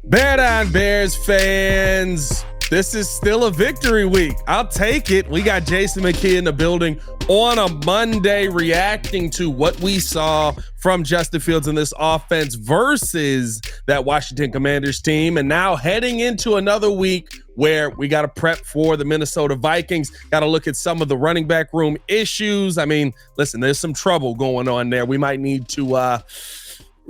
Bear down, Bears fans. This is still a victory week. I'll take it. We got Jason McKie in the building on a Monday reacting to what we saw from Justin Fields in this offense versus that Washington Commanders team. And now heading into another week where we got to prep for the Minnesota Vikings. Got to look at some of the running back room issues. I mean, listen, there's some trouble going on there. We might need to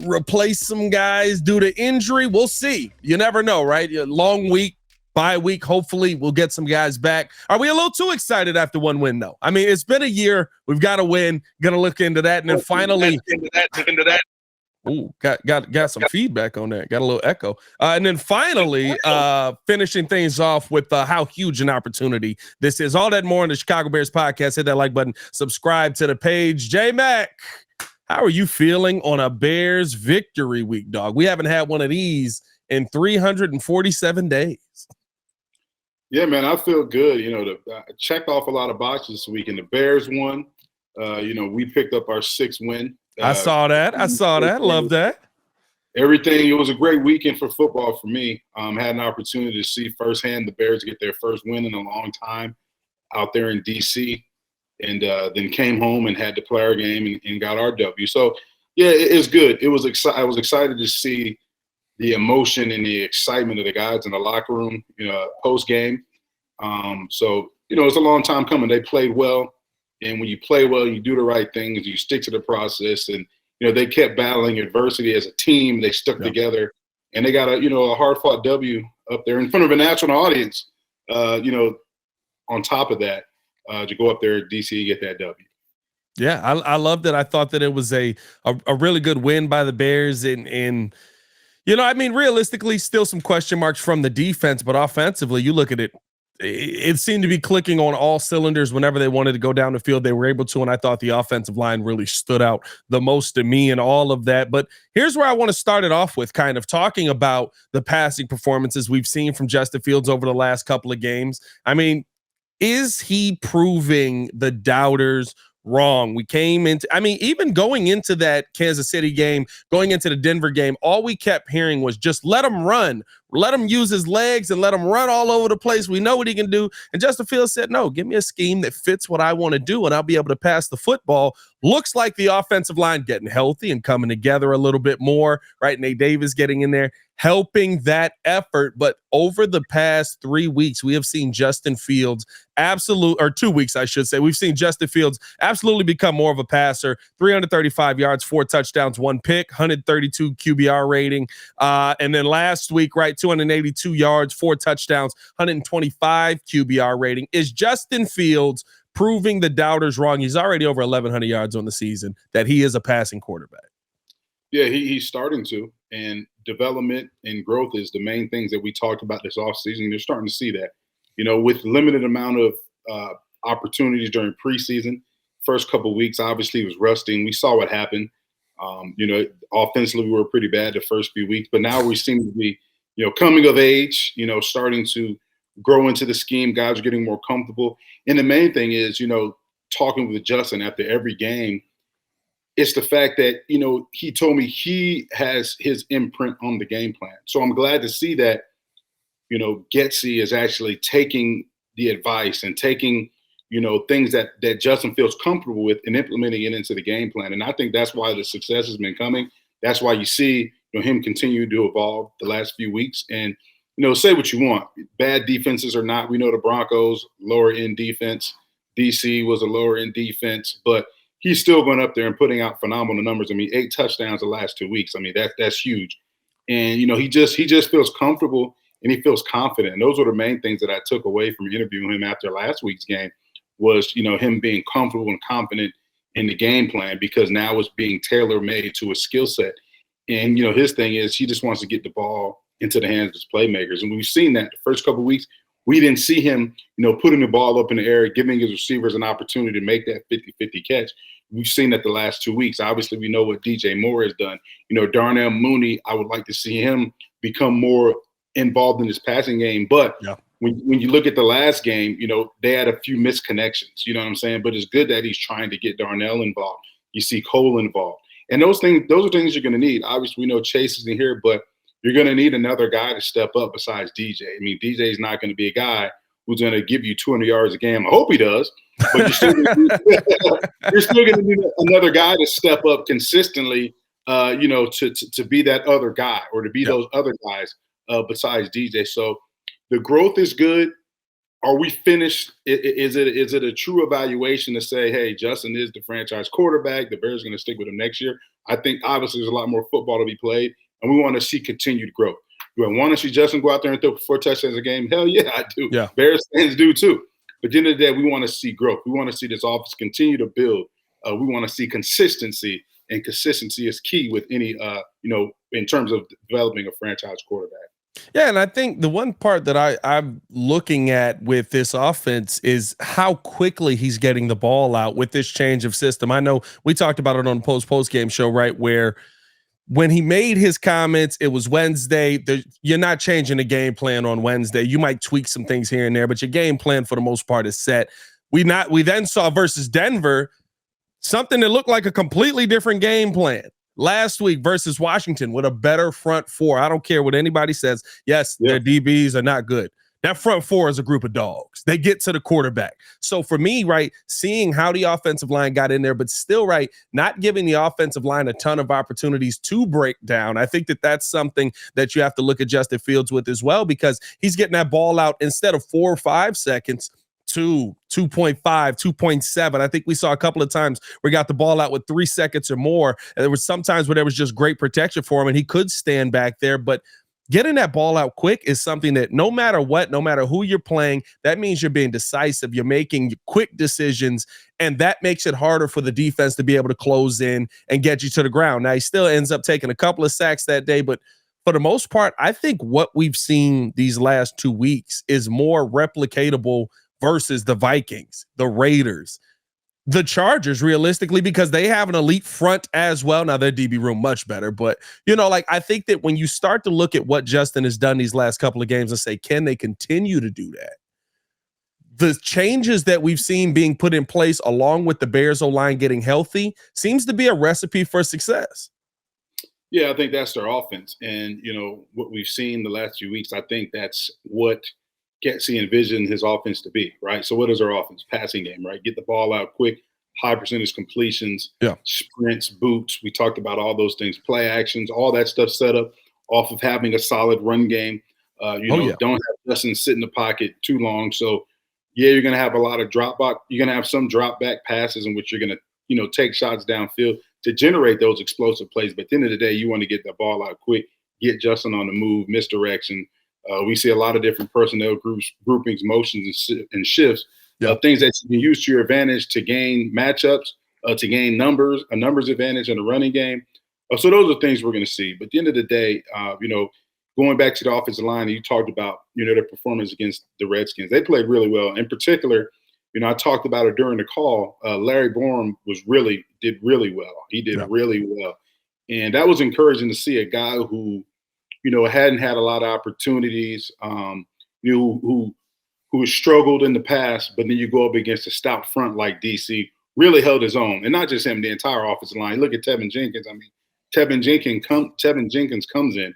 replace some guys due to injury. We'll see. You never know, right? Long week, bye week. Hopefully we'll get some guys back. Are we a little too excited after one win, though? I mean, it's been a year. We've got to win. Going to look into that. And then finally into that. Ooh, got some feedback on that. Got a little echo. And then finally, finishing things off with how huge an opportunity this is. All that more on the Chicago Bears podcast. Hit that like button. Subscribe to the page. J-Mac, how are you feeling on a Bears victory week, dog? We haven't had one of these in 347 days. Yeah, man, I feel good. I checked off a lot of boxes this week, and the Bears won. We picked up our sixth win. I saw that. Love that. Everything. It was a great weekend for football for me. Had an opportunity to see firsthand the Bears get their first win in a long time out there in D.C., and then came home and had to play our game and got our W. So, yeah, it's good. I was excited to see the emotion and the excitement of the guys in the locker room, post-game. It's a long time coming. They played well. And when you play well, you do the right things, you stick to the process. And, they kept battling adversity as a team. They stuck together. And they got a hard-fought W up there in front of a national audience, on top of that. To go up there at DC and get that W. Yeah, I loved it. I thought that it was a really good win by the Bears. And realistically, still some question marks from the defense, but offensively, you look at it, it seemed to be clicking on all cylinders whenever they wanted to go down the field. They were able to, and I thought the offensive line really stood out the most to me and all of that. But here's where I want to start it off with, kind of talking about the passing performances we've seen from Justin Fields over the last couple of games. I mean, is he proving the doubters wrong? We came into, even going into that Kansas City game, going into the Denver game, all we kept hearing was just let him run, let him use his legs and let him run all over the place. We know what he can do. And Justin Fields said, no, give me a scheme that fits what I want to do, and I'll be able to pass the football. Looks like the offensive line getting healthy and coming together a little bit more, right? Nate Davis getting in there, helping that effort. But over the past 3 weeks, we have seen Justin Fields 2 weeks, I should say. We've seen Justin Fields absolutely become more of a passer. 335 yards, 4 touchdowns, 1 pick, 132 QBR rating. And then last week, right, 282 yards, 4 touchdowns, 125 QBR rating. Is Justin Fields proving the doubters wrong? He's already over 1,100 yards on the season, that he is a passing quarterback. Yeah, he's starting to. And development and growth is the main things that we talked about this offseason. They're starting to see that, with limited amount of opportunities during preseason. First couple of weeks, obviously, it was rusty. We saw what happened. Offensively, we were pretty bad the first few weeks. But now we seem to be, coming of age, starting to grow into the scheme. Guys are getting more comfortable. And the main thing is, talking with Justin after every game, it's the fact that, he told me he has his imprint on the game plan. So I'm glad to see that, Getsy is actually taking the advice and taking, things that Justin feels comfortable with and implementing it into the game plan. And I think that's why the success has been coming. That's why you see him continue to evolve the last few weeks. And, say what you want. Bad defenses or not, we know the Broncos, lower end defense. DC was a lower end defense, but he's still going up there and putting out phenomenal numbers. 8 touchdowns the last 2 weeks. That's huge. And, he just feels comfortable and he feels confident. And those were the main things that I took away from interviewing him after last week's game was, him being comfortable and confident in the game plan, because now it's being tailor-made to a skill set. And, his thing is he just wants to get the ball into the hands of his playmakers. And we've seen that the first couple of weeks. We didn't see him, putting the ball up in the air, giving his receivers an opportunity to make that 50-50 catch. We've seen that the last 2 weeks. Obviously, we know what DJ Moore has done. Darnell Mooney, I would like to see him become more involved in his passing game. But when you look at the last game, they had a few missed connections. You know what I'm saying? But it's good that he's trying to get Darnell involved. You see Cole involved. And those are things you're going to need. Obviously, we know Chase isn't here, but you're going to need another guy to step up besides DJ. I mean, DJ is not going to be a guy who's going to give you 200 yards a game. I hope he does, but you're still going to need another guy to step up consistently, to be that other guy or to be those other guys besides DJ. So the growth is good. Are we finished? Is it a true evaluation to say, hey, Justin is the franchise quarterback, the Bears are going to stick with him next year? I think obviously there's a lot more football to be played, and we want to see continued growth. Do I want to see Justin go out there and throw 4 touchdowns a game? Hell yeah, I do. Yeah. Bears fans do too. But at the end of the day, we want to see growth. We want to see this offense continue to build. We want to see consistency, and consistency is key with any, in terms of developing a franchise quarterback. Yeah, and I think the one part that I'm looking at with this offense is how quickly he's getting the ball out with this change of system. I know we talked about it on the post-game show, right, where when he made his comments, it was Wednesday. You're not changing the game plan on Wednesday. You might tweak some things here and there, but your game plan for the most part is set. We then saw versus Denver something that looked like a completely different game plan last week versus Washington with a better front four. I don't care what anybody says. Yes, their DBs are not good. That front four is a group of dogs. They get to the quarterback. So for me, right, seeing how the offensive line got in there, but still, right, not giving the offensive line a ton of opportunities to break down. I think that that's something that you have to look at Justin Fields with as well, because he's getting that ball out instead of 4 or 5 seconds, 2.5, 2.7. I think we saw a couple of times where he got the ball out with 3 seconds or more. And there was sometimes where there was just great protection for him and he could stand back there. But getting that ball out quick is something that no matter what, no matter who you're playing, that means you're being decisive. You're making quick decisions, and that makes it harder for the defense to be able to close in and get you to the ground. Now, he still ends up taking a couple of sacks that day, but for the most part, I think what we've seen these last 2 weeks is more replicatable versus the Vikings, the Raiders, the Chargers, realistically, because they have an elite front as well. Now, their DB room much better, but, I think that when you start to look at what Justin has done these last couple of games and say, can they continue to do that? The changes that we've seen being put in place along with the Bears O-line getting healthy seems to be a recipe for success. Yeah, I think that's their offense. And, what we've seen the last few weeks, I think that's what Getsy envisioned his offense to be, right? So what is our offense? Passing game, right? Get the ball out quick, high percentage completions, sprints, boots. We talked about all those things, play actions, all that stuff set up off of having a solid run game. Don't have Justin sit in the pocket too long. So, you're going to have a lot of drop back. You're going to have some drop back passes in which you're going to, take shots downfield to generate those explosive plays. But at the end of the day, you want to get the ball out quick, get Justin on the move, misdirection. We see a lot of different personnel groupings, motions, and shifts, things that you can use to your advantage to gain matchups, to gain a numbers advantage in the running game. So those are things we're going to see. But at the end of the day, going back to the offensive line, you talked about, their performance against the Redskins. They played really well. In particular, I talked about it during the call. Larry Borom did really well. He did really well. And that was encouraging to see a guy who, hadn't had a lot of opportunities, who has struggled in the past, but then you go up against a stout front like DC, really held his own. And not just him, the entire offensive line. Look at Tevin Jenkins. I mean, Tevin Jenkins comes in,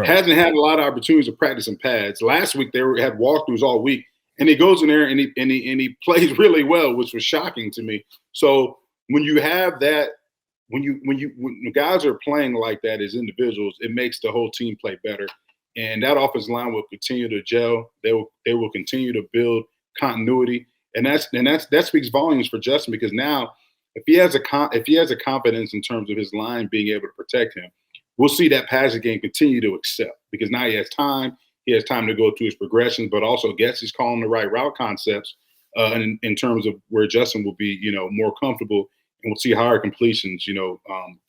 hasn't had a lot of opportunities to practice in pads. Last week they had walkthroughs all week, and he goes in there and he plays really well, which was shocking to me. So when you have that, when guys are playing like that as individuals, it makes the whole team play better. And that offensive line will continue to gel. They will continue to build continuity, and that speaks volumes for Justin, because now if he has a confidence in terms of his line being able to protect him, we'll see that passing game continue to excel, because now he has time. He has time to go through his progressions, but also he's calling the right route concepts in terms of where Justin will be, more comfortable. And we'll see higher completions,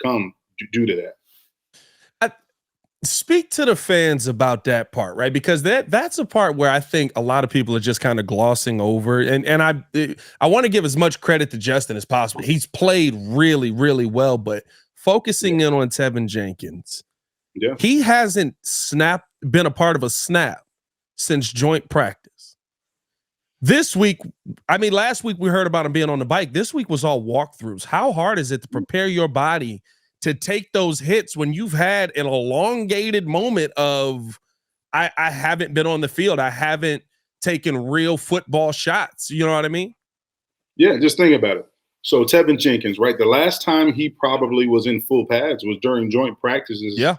come due to that. Speak to the fans about that part, right? Because that's a part where I think a lot of people are just kind of glossing over. And I want to give as much credit to Justin as possible. He's played really, really well, but focusing in on Tevin Jenkins, he hasn't been a part of a snap since joint practice. This week, last week we heard about him being on the bike. This week was all walkthroughs. How hard is it to prepare your body to take those hits when you've had an elongated moment of I haven't been on the field. I haven't taken real football shots. You know what I mean? Yeah, just think about it. So Tevin Jenkins, right? The last time he probably was in full pads was during joint practices. Yeah.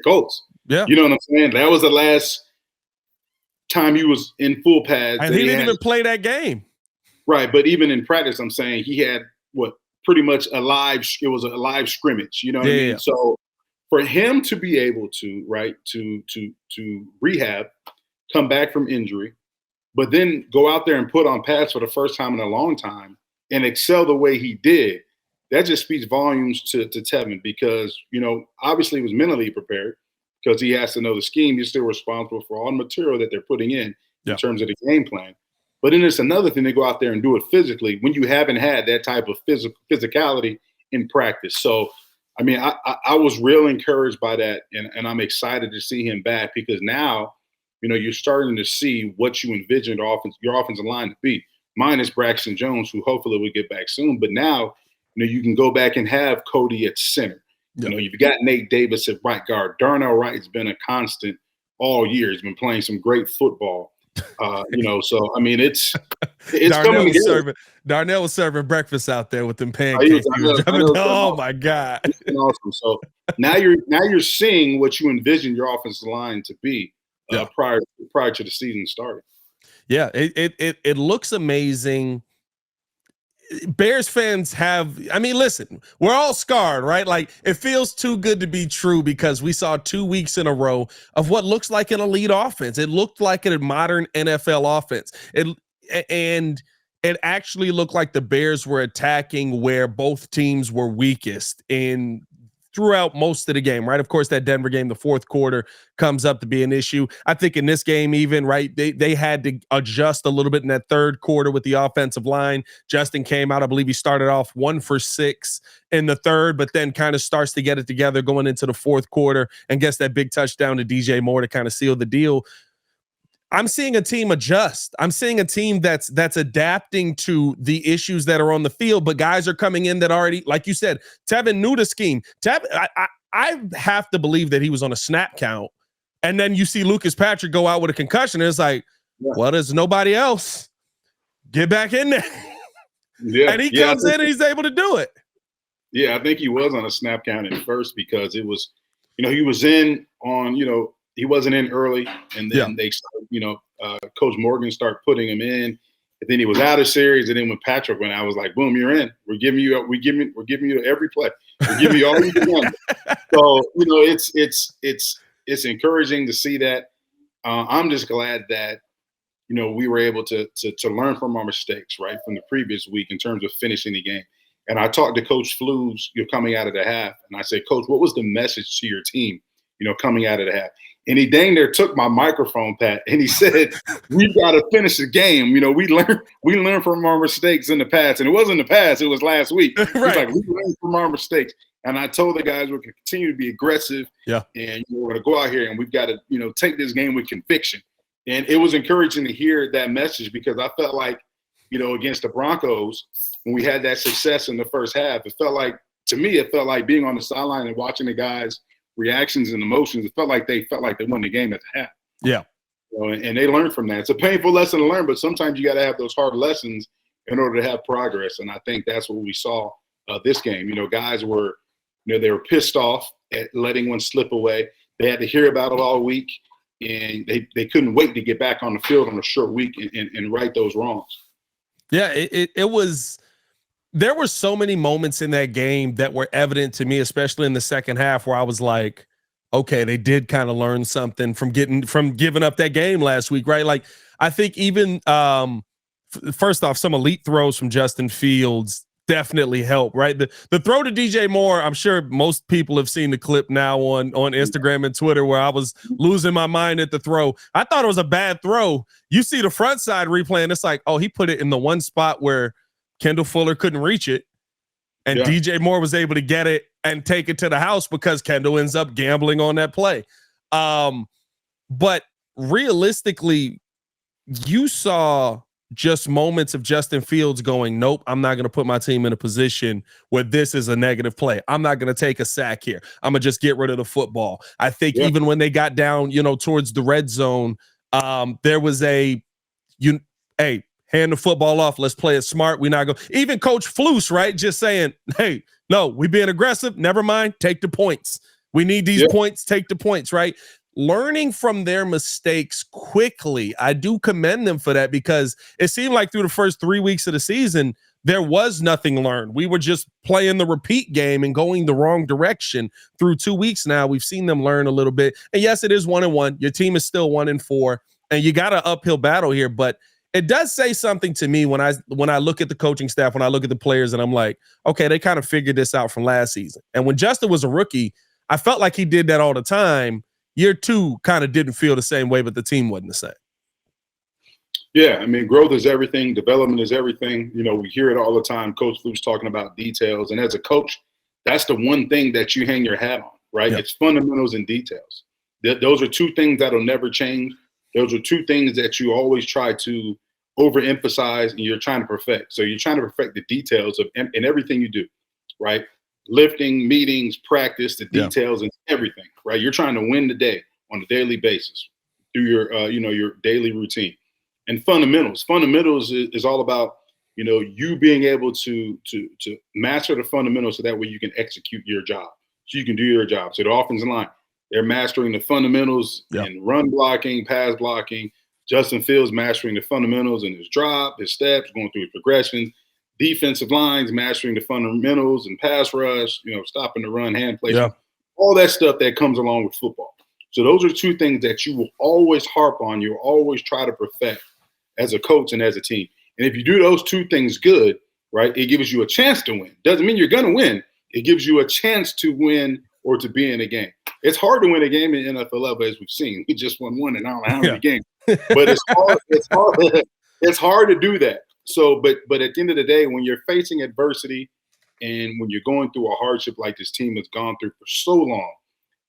Colts. Yeah. You know what I'm saying? That was the last time he was in full pads. And he didn't even play that game. Right. But even in practice, I'm saying he had pretty much it was a live scrimmage. You know what I mean? Yeah. So for him to be able to, right, to rehab, come back from injury, but then go out there and put on pads for the first time in a long time and excel the way he did, that just speaks volumes to Tevin because, obviously he was mentally prepared because he has to know the scheme. He's still responsible for all the material that they're putting in terms of the game plan. But then it's another thing to go out there and do it physically when you haven't had that type of physicality in practice. So, I mean, I was real encouraged by that, and I'm excited to see him back because now, you're starting to see what you envisioned your offensive line to be. Minus Braxton Jones, who hopefully will get back soon. But now, you can go back and have Cody at center. Yep. You've got Nate Davis at right guard. Darnell Wright has been a constant all year. He's been playing some great football. So I mean, it's coming together. Darnell was serving breakfast out there with them pancakes. Oh my God! It's been awesome. So now you're seeing what you envisioned your offensive line to be prior to the season starting. Yeah, it looks amazing. Bears fans listen, we're all scarred, right? Like it feels too good to be true because we saw 2 weeks in a row of what looks like an elite offense. It looked like a modern NFL offense. And it actually looked like the Bears were attacking where both teams were weakest throughout most of the game, right? Of course, that Denver game, the fourth quarter comes up to be an issue. I think in this game even, right, they had to adjust a little bit in that third quarter with the offensive line. Justin came out, I believe he started off 1 for 6 in the third, but then kind of starts to get it together going into the fourth quarter and gets that big touchdown to DJ Moore to kind of seal the deal. I'm seeing a team adjust. I'm seeing a team that's adapting to the issues that are on the field, but guys are coming in that already, like you said, Tevin knew the scheme. I have to believe that he was on a snap count, and then you see Lucas Patrick go out with a concussion, and it's like, well, there's nobody else. Get back in there. Yeah, and he comes in and he's able to do it. Yeah, I think he was on a snap count at first because it was, he was in on, he wasn't in early, and then they started, Coach Morgan started putting him in, and then he was out of series, and then when Patrick went, I was like, boom, you're in. We're giving you every play. We're giving you all you can. So it's encouraging to see that. I'm just glad that we were able to learn from our mistakes, right, from the previous week in terms of finishing the game. And I talked to Coach Flues, coming out of the half, and I said, Coach, what was the message to your team, coming out of the half? And he dang near took my microphone, Pat, and he said, "We've got to finish the game. We learned from our mistakes in the past, and it wasn't the past; it was last week. Right. He's like, we learned from our mistakes." And I told the guys we're going to continue to be aggressive, and we're going to go out here and we've got to, take this game with conviction. And it was encouraging to hear that message because I felt like, against the Broncos when we had that success in the first half, it felt like being on the sideline and watching the guys' reactions and emotions. It felt like they won the game at the half. Yeah. And they learned from that. It's a painful lesson to learn, but sometimes you got to have those hard lessons in order to have progress. And I think that's what we saw this game. Guys were, they were pissed off at letting one slip away. They had to hear about it all week, and they couldn't wait to get back on the field on a short week and right those wrongs. Yeah, it was. There were so many moments in that game that were evident to me, especially in the second half, where I was like, okay, they did kind of learn something from giving up that game last week, right? Like, I think even first off, some elite throws from Justin Fields definitely help, right? The throw to DJ Moore, I'm sure most people have seen the clip now on Instagram and Twitter where I was losing my mind at the throw. I thought it was a bad throw. You see the front side replay, and it's like, oh, he put it in the one spot where Kendall Fuller couldn't reach it, and DJ Moore was able to get it and take it to the house because Kendall ends up gambling on that play. But realistically, you saw just moments of Justin Fields going, nope, I'm not going to put my team in a position where this is a negative play. I'm not going to take a sack here. I'm going to just get rid of the football. I think even when they got down, towards the red zone, there was hey, hand the football off. Let's play it smart. We're not going. Even Coach Flus, right? Just saying, hey, no, we being aggressive. Never mind. Take the points. We need these points. Take the points, right? Learning from their mistakes quickly. I do commend them for that, because it seemed like through the first 3 weeks of the season, there was nothing learned. We were just playing the repeat game and going the wrong direction. Through 2 weeks now, we've seen them learn a little bit. And yes, it is 1-1. Your team is still 1-4, and you got an uphill battle here, but it does say something to me when I look at the coaching staff, when I look at the players, and I'm like, okay, they kind of figured this out from last season. And when Justin was a rookie, I felt like he did that all the time. Year 2 kind of didn't feel the same way, but the team wasn't the same. Yeah, I mean, growth is everything. Development is everything. We hear it all the time. Coach Luke's talking about details. And as a coach, that's the one thing that you hang your hat on, right? Yep. It's fundamentals and details. Those are 2 things that'll never change. Those are 2 things that you always try to overemphasize and you're trying to perfect. So you're trying to perfect the details in everything you do, right? Lifting, meetings, practice, the details and everything, right? You're trying to win the day on a daily basis through your daily routine. And fundamentals is all about, you being able to master the fundamentals so that way you can execute your job. So you can do your job. So the offensive line, they're mastering the fundamentals in run blocking, pass blocking. Justin Fields mastering the fundamentals in his drop, his steps, going through his progressions. Defensive lines mastering the fundamentals and pass rush, stopping the run, hand placement, all that stuff that comes along with football. So those are 2 things that you will always harp on. You'll always try to perfect as a coach and as a team. And if you do those 2 things good, right, it gives you a chance to win. Doesn't mean you're going to win. It gives you a chance to win or to be in a game. It's hard to win a game in NFL level, as we've seen. We just won one in I don't know how many games. But it's hard. It's hard to do that. So, but at the end of the day, when you're facing adversity and when you're going through a hardship like this team has gone through for so long,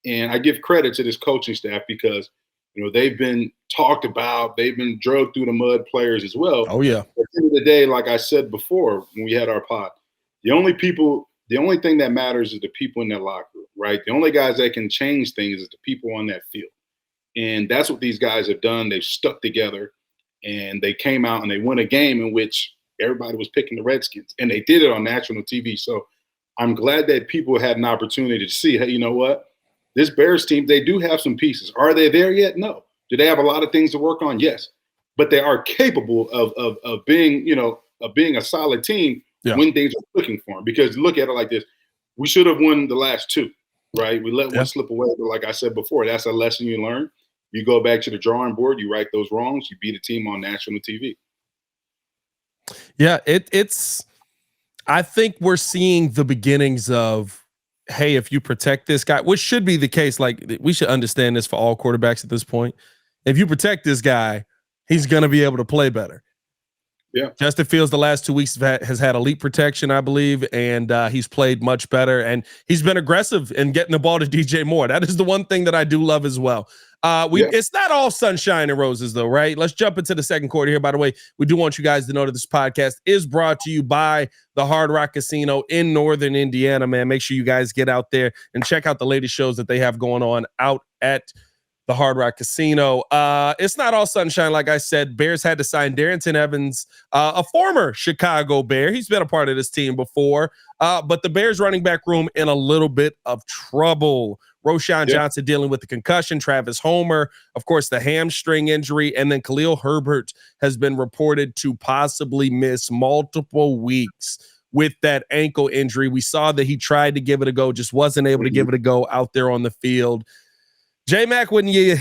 and I give credit to this coaching staff because, they've been talked about, they've been drugged through the mud, players as well. Oh, yeah. At the end of the day, like I said before when we had our pod, the only thing that matters is the people in that locker room, right? The only guys that can change things is the people on that field. And that's what these guys have done. They've stuck together. And they came out and they won a game in which everybody was picking the Redskins. And they did it on national TV. So I'm glad that people had an opportunity to see, hey, you know what? This Bears team, they do have some pieces. Are they there yet? No. Do they have a lot of things to work on? Yes. But they are capable of being, of being a solid team when things are clicking for them. Because look at it like this. We should have won the last 2, right? We let one slip away. But like I said before, that's a lesson you learn. You go back to the drawing board, you right those wrongs, you beat a team on national TV. Yeah, it's I think we're seeing the beginnings of, hey, if you protect this guy, which should be the case, like we should understand this for all quarterbacks at this point. If you protect this guy, he's going to be able to play better. Yeah. Justin Fields the last 2 weeks has had elite protection, I believe, and he's played much better, and he's been aggressive in getting the ball to DJ Moore. That is the one thing that I do love as well. It's not all sunshine and roses, though, right? Let's jump into the second quarter here. By the way, we do want you guys to know that this podcast is brought to you by the Hard Rock Casino in Northern Indiana, man. Make sure you guys get out there and check out the latest shows that they have going on out at the Hard Rock Casino. It's not all sunshine, like I said. Bears had to sign Darrynton Evans, a former Chicago Bear. He's been a part of this team before, but the Bears running back room in a little bit of trouble. Roschon Johnson dealing with the concussion, Travis Homer, of course, the hamstring injury, and then Khalil Herbert has been reported to possibly miss multiple weeks with that ankle injury. We saw that he tried to give it a go, just wasn't able to give it a go out there on the field. J-Mac, when you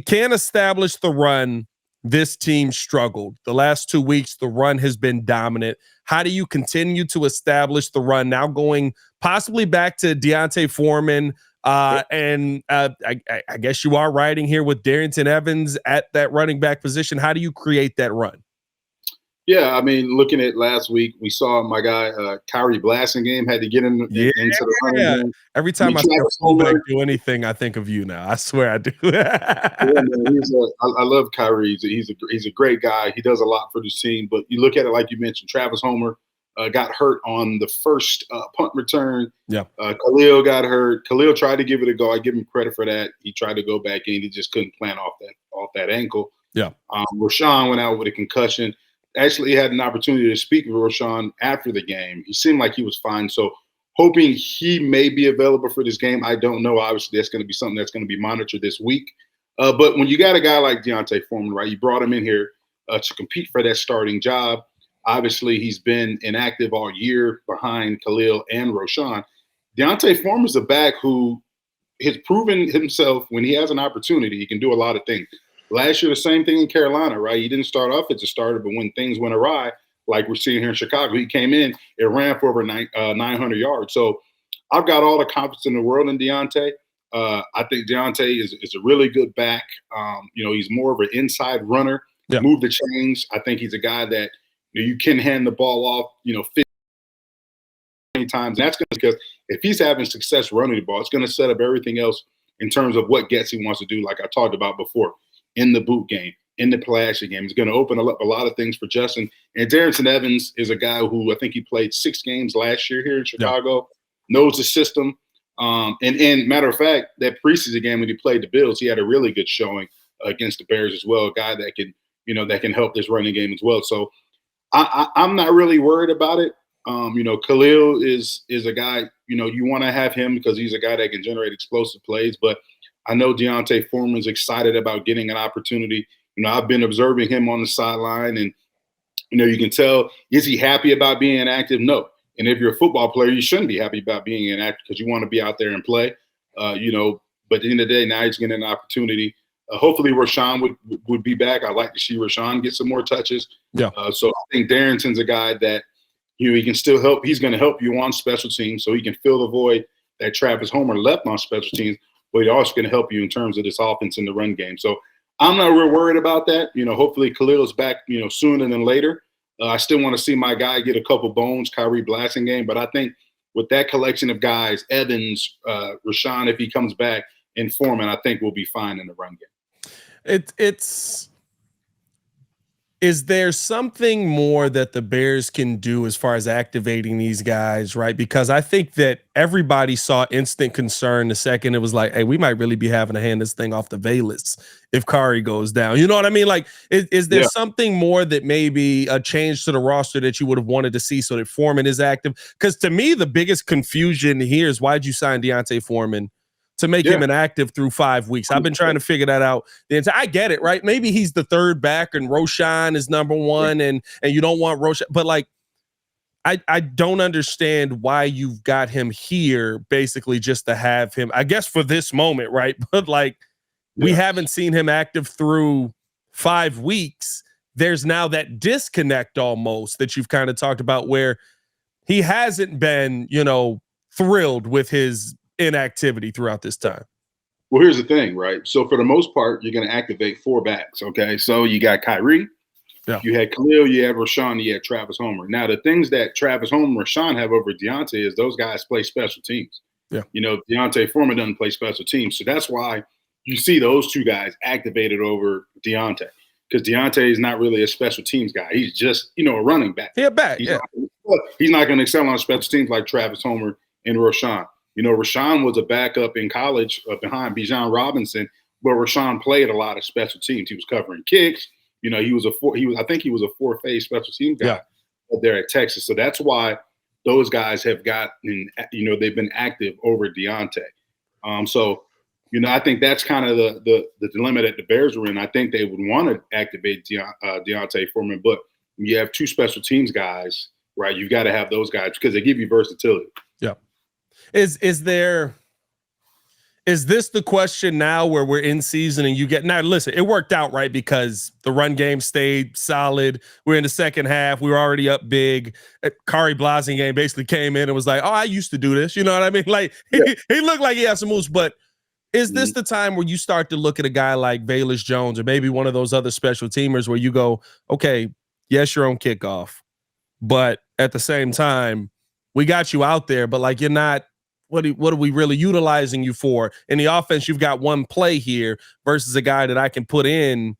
can't establish the run, this team struggled. The last 2 weeks, the run has been dominant. How do you continue to establish the run now going possibly back to Deontay Foreman? And I guess you are riding here with Darrynton Evans at that running back position. How do you create that run? Yeah, I mean, looking at last week, we saw my guy Kyrie Blasingame had to get into the running game. Every I mean, time I see a Travis fullback Homer. do anything, I think of you now. I swear I do. Yeah, man, I love Kyrie. He's a great guy. He does a lot for this team. But you look at it like you mentioned, Travis Homer got hurt on the first punt return. Yeah. Khalil got hurt. Khalil tried to give it a go. I give him credit for that. He tried to go back in. He just couldn't plant off that ankle. Yeah. Roschon went out with a concussion. Actually, he had an opportunity to speak with Roschon after the game. He seemed like he was fine. So hoping he may be available for this game. I don't know. Obviously, that's going to be something that's going to be monitored this week. But when you got a guy like D'Onta Foreman, right, you brought him in here to compete for that starting job. Obviously, he's been inactive all year behind Khalil and Roschon. D'Onta Foreman's a back who has proven himself when he has an opportunity. He can do a lot of things. Last year, the same thing in Carolina, right? He didn't start off as a starter, but when things went awry, like we're seeing here in Chicago, he came in and ran for over 900 yards. So I've got all the confidence in the world in D'Onta. I think D'Onta is a really good back. He's more of an inside runner, move the chains. I think he's a guy that you can hand the ball off, 50 times. And that's because if he's having success running the ball, it's going to set up everything else in terms of what Getsy wants to do, like I talked about before. In the boot game, in the play action game. It's going to open up a lot of things for Justin. And Darrington Evans is a guy who I think he played 6 games last year here in Chicago, knows the system. And matter of fact, that preseason game when he played the Bills, he had a really good showing against the Bears as well, a guy that can help this running game as well. So I'm not really worried about it. Khalil is a guy, you want to have him because he's a guy that can generate explosive plays, but I know D'Onta Foreman's excited about getting an opportunity. I've been observing him on the sideline, and you can tell, is he happy about being inactive? No. And if you're a football player, you shouldn't be happy about being inactive because you want to be out there and play. But at the end of the day, now he's getting an opportunity. Hopefully, Roschon would be back. I'd like to see Roschon get some more touches. Yeah. So I think Darrington's a guy that he can still help. He's going to help you on special teams, so he can fill the void that Travis Homer left on special teams. But he's also going to help you in terms of this offense in the run game. So I'm not real worried about that. Hopefully Khalil is back, sooner than later. I still want to see my guy get a couple bones, Kyrie Blasingame. But I think with that collection of guys, Evans, Roschon, if he comes back, and Foreman, I think we'll be fine in the run game. Is there something more that the Bears can do as far as activating these guys, right? Because I think that everybody saw instant concern the second it was like, hey, we might really be having to hand this thing off the Valus if Kari goes down. You know what I mean? Like, is there something more that maybe a change to the roster that you would have wanted to see so that Foreman is active? Because to me, the biggest confusion here is why'd you sign D'Onta Foreman to make him inactive through 5 weeks? I've been trying to figure that out. I get it, right? Maybe he's the third back and Roschon is number one, and you don't want Roschon. But like, I don't understand why you've got him here basically just to have him, I guess, for this moment, right? But like, we haven't seen him active through 5 weeks. There's now that disconnect almost that you've kind of talked about where he hasn't been, thrilled with his inactivity throughout this time. Well, here's the thing, right? So for the most part, you're going to activate 4 backs, okay? So you got Kyrie, you had Khalil, you had Roschon, you had Travis Homer. Now, the things that Travis Homer and Roschon have over D'Onta is those guys play special teams. Yeah. D'Onta Foreman doesn't play special teams. So that's why you see those 2 guys activated over D'Onta, because D'Onta is not really a special teams guy. He's just, a running back. He's not going to excel on special teams like Travis Homer and Roschon. Roschon was a backup in college behind Bijan Robinson, but Roschon played a lot of special teams. He was covering kicks. He was I think he was a 4-phase special team guy there at Texas. So that's why those guys have gotten, they've been active over D'Onta. I think that's kind of the dilemma that the Bears are in. I think they would want to activate D'Onta Foreman, but you have 2 special teams guys, right? You've got to have those guys because they give you versatility. Yeah. Is this the question now where we're in season and you get, now listen, it worked out, right? Because the run game stayed solid. We're in the second half. We were already up big. Kari Blasingame basically came in and was like, oh, I used to do this. You know what I mean? Like he looked like he had some moves, but is this the time where you start to look at a guy like Valus Jones or maybe one of those other special teamers where you go, okay, Yes, you're on kickoff, but at the same time, we got you out there, but like you're not. What are we really utilizing you for? In the offense, you've got one play here versus a guy that I can put in.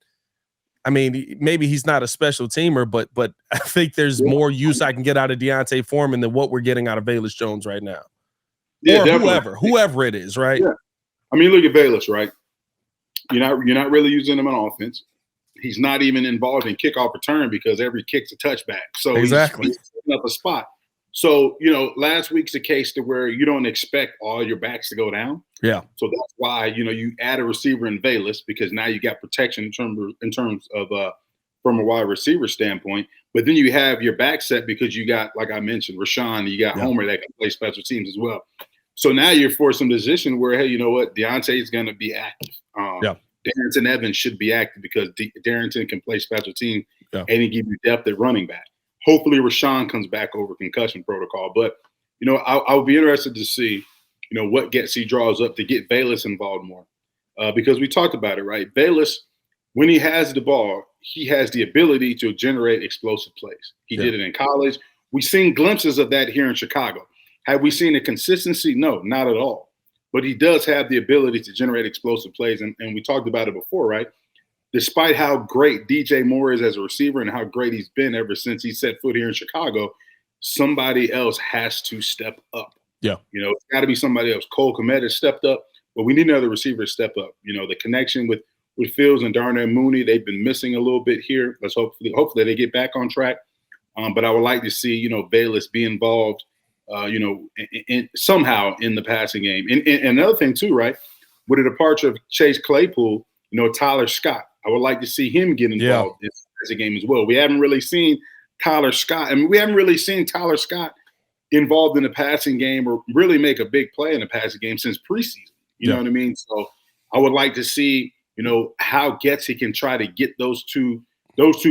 I mean, maybe he's not a special teamer, but I think there's more use I can get out of Deontay Foreman than what we're getting out of Velus Jones right now. Yeah, or definitely. whoever it is, right? Yeah. I mean, look at Velus, right? You're not really using him on offense. He's not even involved in kickoff return because every kick's a touchback. So exactly. he's setting up a spot. So, last week's a case to where you don't expect all your backs to go down. Yeah. So that's why, you add a receiver in Velus because now you got protection in terms of from a wide receiver standpoint. But then you have your back set because you got, like I mentioned, Roschon, you got Homer that can play special teams as well. So now you're forced in a position where, hey, you know what? Deontay is going to be active. Darrington Evans should be active because Darrington can play special team and he give you depth at running back. Hopefully Roschon comes back over concussion protocol. But, I'll be interested to see, what Getsy draws up to get Velus involved more. Because we talked about it, right? Velus, when he has the ball, he has the ability to generate explosive plays. He did it in college. We've seen glimpses of that here in Chicago. Have we seen the consistency? No, not at all. But he does have the ability to generate explosive plays. And we talked about it before, right? Despite how great DJ Moore is as a receiver and how great he's been ever since he set foot here in Chicago, somebody else has to step up. Yeah. It's got to be somebody else. Cole Kmet has stepped up, but we need another receiver to step up. The connection with Fields and Darnell Mooney, they've been missing a little bit here. Let's hopefully they get back on track. But I would like to see, Velus be involved, in somehow in the passing game. And another thing too, right? With the departure of Chase Claypool, Tyler Scott, I would like to see him get involved in the passing game as well. We haven't really seen Tyler Scott. I mean, we haven't really seen Tyler Scott involved in the passing game or really make a big play in the passing game since preseason. You know what I mean? So I would like to see, how Getsy can try to get those two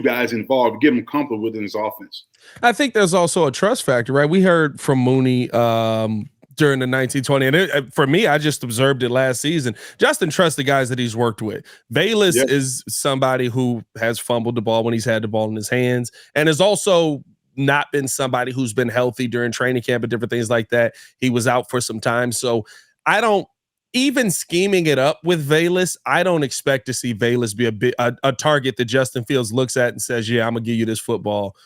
guys involved, get them comfortable within his offense. I think there's also a trust factor, right? We heard from Mooney during the 1920, and for me, I just observed it last season. Justin trusts the guys that he's worked with. Velus is somebody who has fumbled the ball when he's had the ball in his hands, and has also not been somebody who's been healthy during training camp and different things like that. He was out for some time, so I don't. Even scheming it up with Velus, I don't expect to see Velus be a target that Justin Fields looks at and says, "Yeah, I'm gonna give you this football."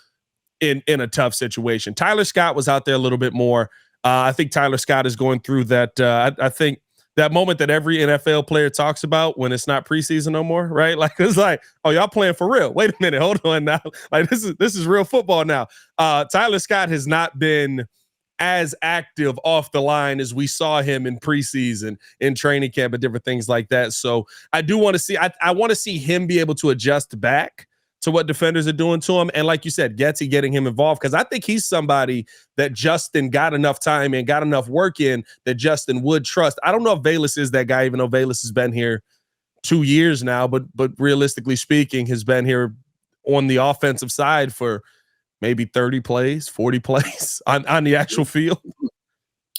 In a tough situation. Tyler Scott was out there a little bit more. I think Tyler Scott is going through that. I think that moment that every NFL player talks about when it's not preseason no more, right? Like it's like, oh, y'all playing for real. Wait a minute, hold on now. Like this is real football now. Tyler Scott has not been as active off the line as we saw him in preseason, in training camp, and different things like that. So I do want to see. I want to see him be able to adjust back to what defenders are doing to him. And like you said, Getsy getting him involved, because I think he's somebody that Justin got enough time and got enough work in that Justin would trust. I don't know if Velus is that guy, even though Velus has been here 2 years now, but realistically speaking, has been here on the offensive side for maybe 30 plays, 40 plays on the actual field.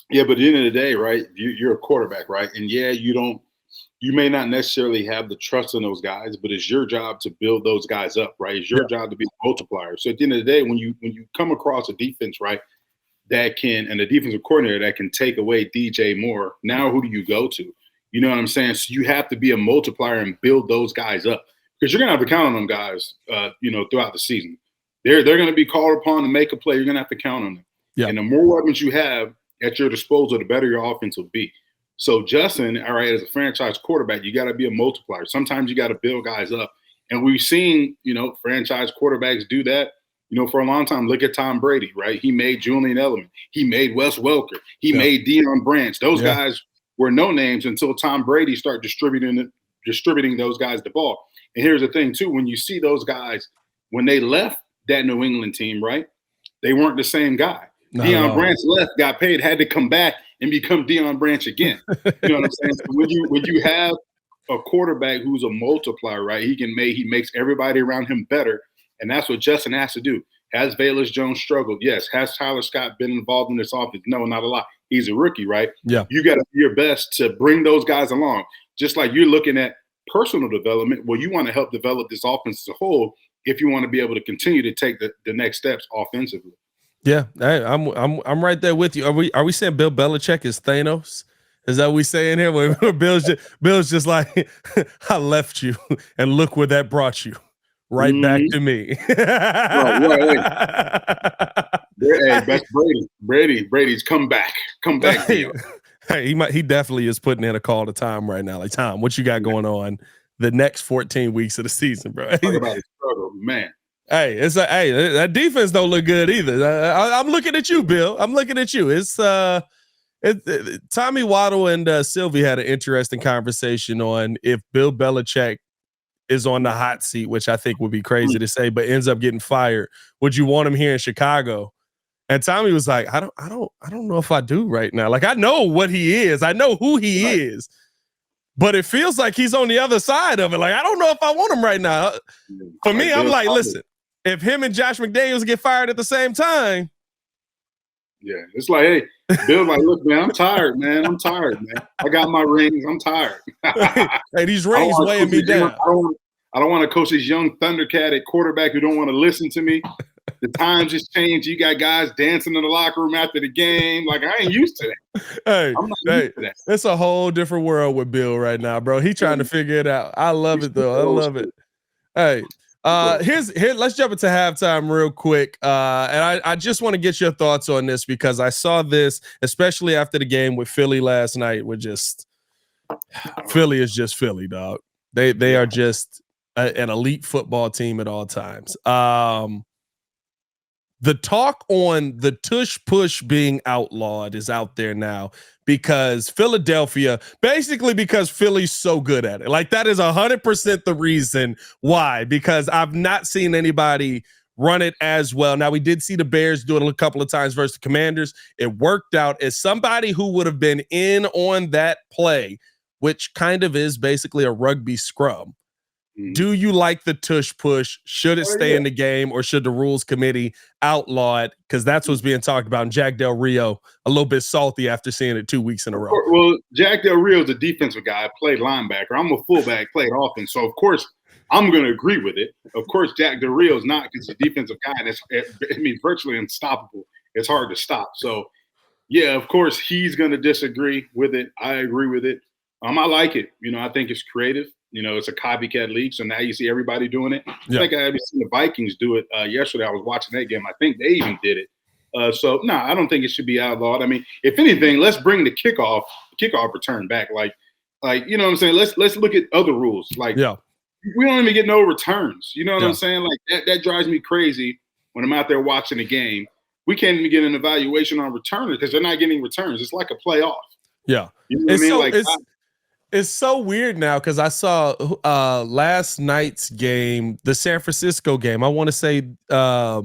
Yeah, but at the end of the day, right, you're a quarterback, right? And you may not necessarily have the trust in those guys, but it's your job to build those guys up, right? It's your job to be a multiplier. So at the end of the day, when you come across a defense, right, and a defensive coordinator that can take away DJ Moore, now who do you go to? You know what I'm saying? So you have to be a multiplier and build those guys up, because you're going to have to count on them guys, throughout the season. They're going to be called upon to make a play. You're going to have to count on them. Yeah. And the more weapons you have at your disposal, the better your offense will be. So Justin, all right, as a franchise quarterback, you got to be a multiplier. Sometimes you got to build guys up. And we've seen, franchise quarterbacks do that, for a long time. Look at Tom Brady, right? He made Julian Edelman. He made Wes Welker. He made Deion Branch. Those guys were no names until Tom Brady started distributing those guys the ball. And here's the thing, too. When you see those guys, when they left that New England team, right, they weren't the same guy. Deion Branch left, got paid, had to come back and become Deion Branch again. You know what I'm saying? So when you have a quarterback who's a multiplier, right, he makes everybody around him better, and that's what Justin has to do. Has Velus Jones struggled? Yes. Has Tyler Scott been involved in this offense? No, not a lot. He's a rookie, right? Yeah. You got to do your best to bring those guys along. Just like you're looking at personal development, well, you want to help develop this offense as a whole. if you want to be able to continue to take the next steps offensively. Yeah, I'm right there with you. Are we saying Bill Belichick is Thanos? Is that what we saying here? When Bill's just like, I left you, and look where that brought you, right back to me. Right. Hey, best Brady's come back. Hey, he definitely is putting in a call to Tom right now. Like, Tom, what you got going on the next 14 weeks of the season, bro? Talk about his struggle, man. Hey, that defense don't look good either. I'm looking at you, Bill. I'm looking at you. It's Tommy Waddle and Sylvie had an interesting conversation on if Bill Belichick is on the hot seat, which I think would be crazy to say, but ends up getting fired. Would you want him here in Chicago? And Tommy was like, I don't know if I do right now. Like, I know what he is. I know who he is. But it feels like he's on the other side of it. Like, I don't know if I want him right now. For me, I'm like, listen, if him and Josh McDaniels get fired at the same time. Yeah, it's like, hey, Bill's like, look, man, I'm tired, man. I got my rings. I'm tired. Hey, these rings weighing me down. I don't want to coach this young Thundercat at quarterback who don't want to listen to me. The times just changed. You got guys dancing in the locker room after the game. Like, I ain't used to that. Hey, used to that. It's a whole different world with Bill right now, bro. He trying to figure it out. I love it, though. I love it. Hey, let's jump into halftime real quick. And I just want to get your thoughts on this because I saw this, especially after the game with Philly last night. Philly is just Philly, dog. They are just an elite football team at all times. The talk on the tush push being outlawed is out there now because because Philly's so good at it. Like, that is 100% the reason why, because I've not seen anybody run it as well. Now, we did see the Bears do it a couple of times versus the Commanders. It worked out. As somebody who would have been in on that play, which kind of is basically a rugby scrum, do you like the tush push? Should it stay in the game, or should the rules committee outlaw it? Because that's what's being talked about. And Jack Del Rio, a little bit salty after seeing it 2 weeks in a row. Well, Jack Del Rio is a defensive guy. I played linebacker. I'm a fullback, played offense. So, of course, I'm going to agree with it. Of course, Jack Del Rio is not, because he's a defensive guy. And virtually unstoppable. It's hard to stop. So, yeah, of course, he's going to disagree with it. I agree with it. I like it. I think it's creative. It's a copycat league, so now you see everybody doing it. Yeah. I think I haven't seen the Vikings do it yesterday. I was watching that game. I think they even did it. I don't think it should be outlawed. I mean, if anything, let's bring the kickoff return back. Like you know what I'm saying? Let's look at other rules. Like, we don't even get no returns. You know what I'm saying? Like, that drives me crazy when I'm out there watching a game. We can't even get an evaluation on returners because they're not getting returns. It's like a playoff. Yeah. You know what I mean? It's so weird now because I saw last night's game, the San Francisco game. I want to say, I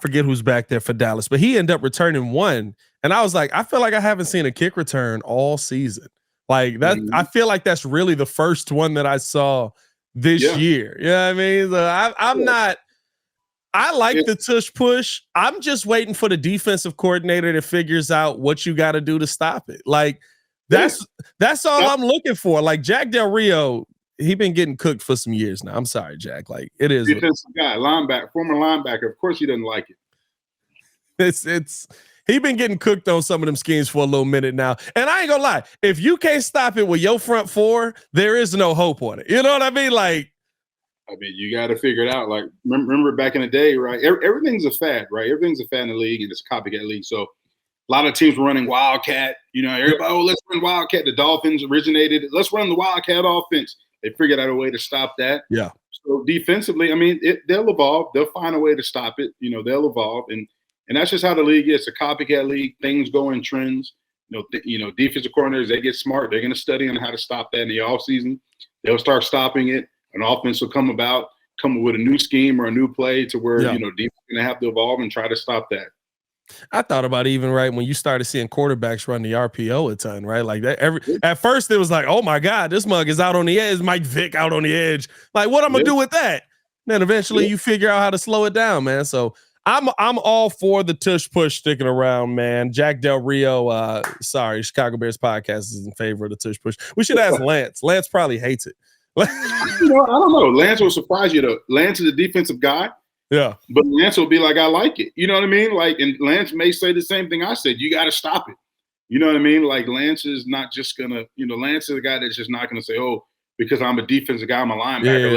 forget who's back there for Dallas, but he ended up returning one. And I was like, I feel like I haven't seen a kick return all season. Like that, I feel like that's really the first one that I saw this year. You know what I mean? So I'm not. I like the tush push. I'm just waiting for the defensive coordinator that figures out what you got to do to stop it. Like, that's all I'm looking for. Like, Jack Del Rio, he been getting cooked for some years now. I'm sorry, Jack. Like, it is. Defensive guy, former linebacker. Of course, he doesn't like it. He been getting cooked on some of them schemes for a little minute now. And I ain't gonna lie, if you can't stop it with your front four, there is no hope on it. You know what I mean? Like, you got to figure it out. Like, remember back in the day, right? Everything's a fad, right? Everything's a fad in the league, and it's a copycat league. So, a lot of teams were running Wildcat. Everybody, let's run Wildcat. The Dolphins originated it. Let's run the Wildcat offense. They figured out a way to stop that. Yeah. So defensively, they'll evolve. They'll find a way to stop it. They'll evolve. And that's just how the league is. It's a copycat league. Things go in trends. Defensive coordinators, they get smart. They're going to study on how to stop that in the offseason. They'll start stopping it. An offense will come with a new scheme or a new play to where, defense is going to have to evolve and try to stop that. I thought about it even when you started seeing quarterbacks run the RPO a ton, right? Like that. At first, it was like, oh my God, this mug is out on the edge. Mike Vick out on the edge. Like, what I'm gonna do with that? Then eventually, you figure out how to slow it down, man. So I'm all for the tush push sticking around, man. Jack Del Rio, Chicago Bears podcast is in favor of the tush push. We should ask Lance. Lance probably hates it. I don't know. Lance will surprise you, though. Lance is a defensive guy. Yeah. But Lance will be like, I like it. You know what I mean? Like, and Lance may say the same thing I said. You got to stop it. You know what I mean? Like, Lance is not just going to, Lance is a guy that's just not going to say, oh, because I'm a defensive guy, I'm a linebacker.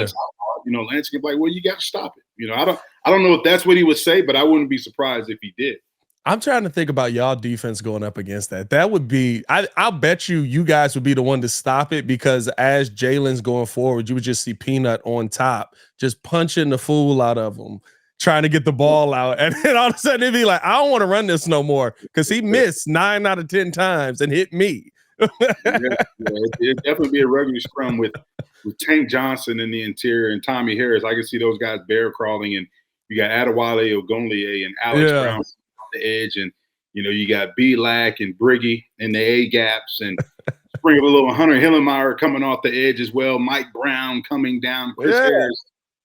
Yeah. Lance can be like, well, you got to stop it. I don't know if that's what he would say, but I wouldn't be surprised if he did. I'm trying to think about y'all defense going up against that. That would be, I'll bet you guys would be the one to stop it, because as Jalen's going forward, you would just see Peanut on top, just punching the fool out of him, trying to get the ball out. And then all of a sudden it'd be like, I don't want to run this no more, because he missed 9 out of 10 times and hit me. It'd definitely be a regular scrum with Tank Johnson in the interior and Tommy Harris. I can see those guys bear crawling, and you got Adewale Ogunleye and Alex Brown on the edge, and you got B-Lack and Briggy in the A gaps, and sprinkle a little Hunter Hillenmeyer coming off the edge as well. Mike Brown coming down, Chris Harris.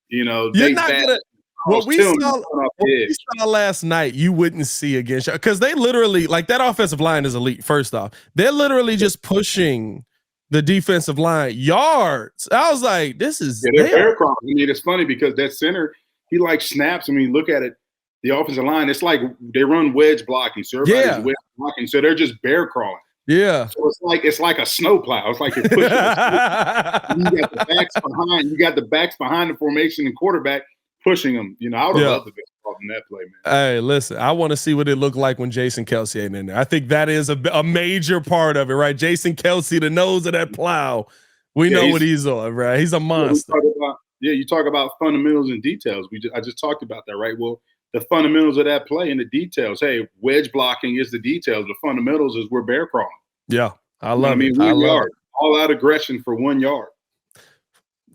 You're not gonna. What we saw last night, you wouldn't see against you, because they literally, like, that offensive line is elite. First off, they're literally just pushing the defensive line yards. I was like, this is they're bear crawling. I mean, it's funny because that center, he like snaps. I mean, look at it. The offensive line, it's like they run wedge blocking. So everybody's wedge blocking. So they're just bear crawling. Yeah. So it's like a snowplow. It's like you're pushing. You got the backs behind. You got the backs behind the formation and quarterback pushing them. I would have loved to be involved in that play, man. Hey, listen, I want to see what it looked like when Jason Kelce ain't in there. I think that is a major part of it, right? Jason Kelce, the nose of that plow. We know what he's on, right? He's a monster. You talk about fundamentals and details. I just talked about that, right? Well, the fundamentals of that play and the details. Hey, wedge blocking is the details. The fundamentals is we're bear crawling. Yeah, I love it. 1 yard. All out aggression for 1 yard.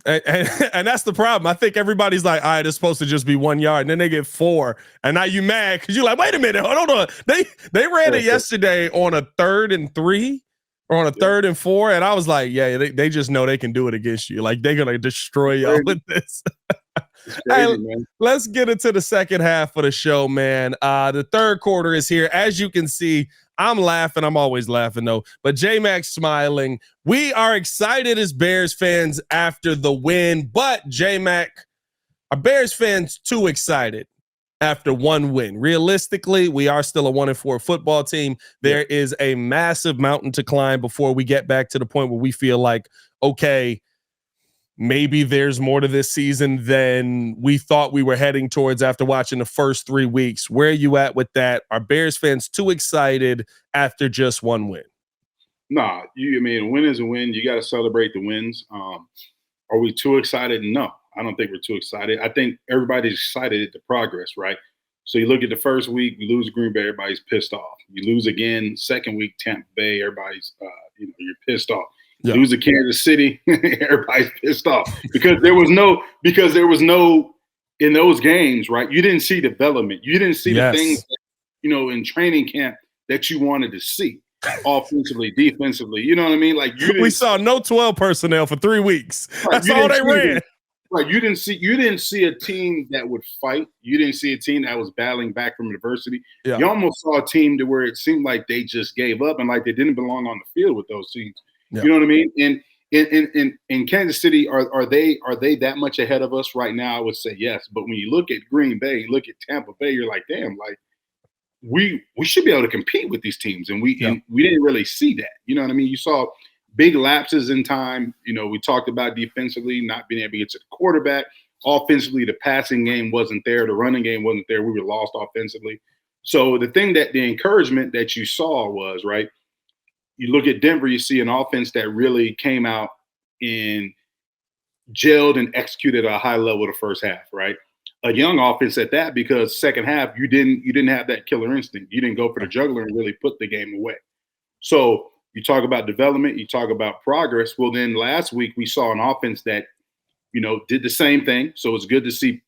And that's the problem. I think everybody's like, all right, it's supposed to just be 1 yard. And then they get 4. And now you mad because you're like, wait a minute, hold on. They ran it yesterday on a 3rd and 3 or on a 3rd and 4. And I was like, yeah, they just know they can do it against you. Like, they're going to destroy y'all with this. Crazy, man. Let's get into the second half of the show, man. The third quarter is here. As you can see, I'm laughing. I'm always laughing, though. But J-Mac's smiling. We are excited as Bears fans after the win. But, J-Mac, are Bears fans too excited after one win? Realistically, we are still a 1-4 football team. There is a massive mountain to climb before we get back to the point where we feel like, okay, maybe there's more to this season than we thought we were heading towards after watching the first 3 weeks. Where are you at with that? Are Bears fans too excited after just one win? Nah, a win is a win. You got to celebrate the wins. Are we too excited? No, I don't think we're too excited. I think everybody's excited at the progress, right? So you look at the first week, you lose Green Bay, everybody's pissed off. You lose again, second week, Tampa Bay, everybody's, you're pissed off. Yeah. Lose to Kansas City, everybody's pissed off because there was no in those games, right? You didn't see development. You didn't see the things that, in training camp that you wanted to see offensively, defensively. You know what I mean? Like we saw no 12 personnel for 3 weeks. Right, that's all they ran. Right. You didn't see a team that would fight. You didn't see a team that was battling back from adversity. Yeah. You almost saw a team to where it seemed like they just gave up and like they didn't belong on the field with those teams. Yeah. You know what I mean? And in Kansas City, are they that much ahead of us right now? I would say yes. But when you look at Green Bay, you look at Tampa Bay, you're like, damn, like we should be able to compete with these teams, and we didn't really see that. You know what I mean? You saw big lapses in time. We talked about defensively not being able to get to the quarterback. Offensively, the passing game wasn't there. The running game wasn't there. We were lost offensively. So the encouragement that you saw was, right, you look at Denver, you see an offense that really came out and gelled and executed at a high level the first half, right? A young offense at that, because second half you didn't have that killer instinct. You didn't go for the juggler and really put the game away. So you talk about development, you talk about progress. Well, then last week we saw an offense that, did the same thing. So it's good to see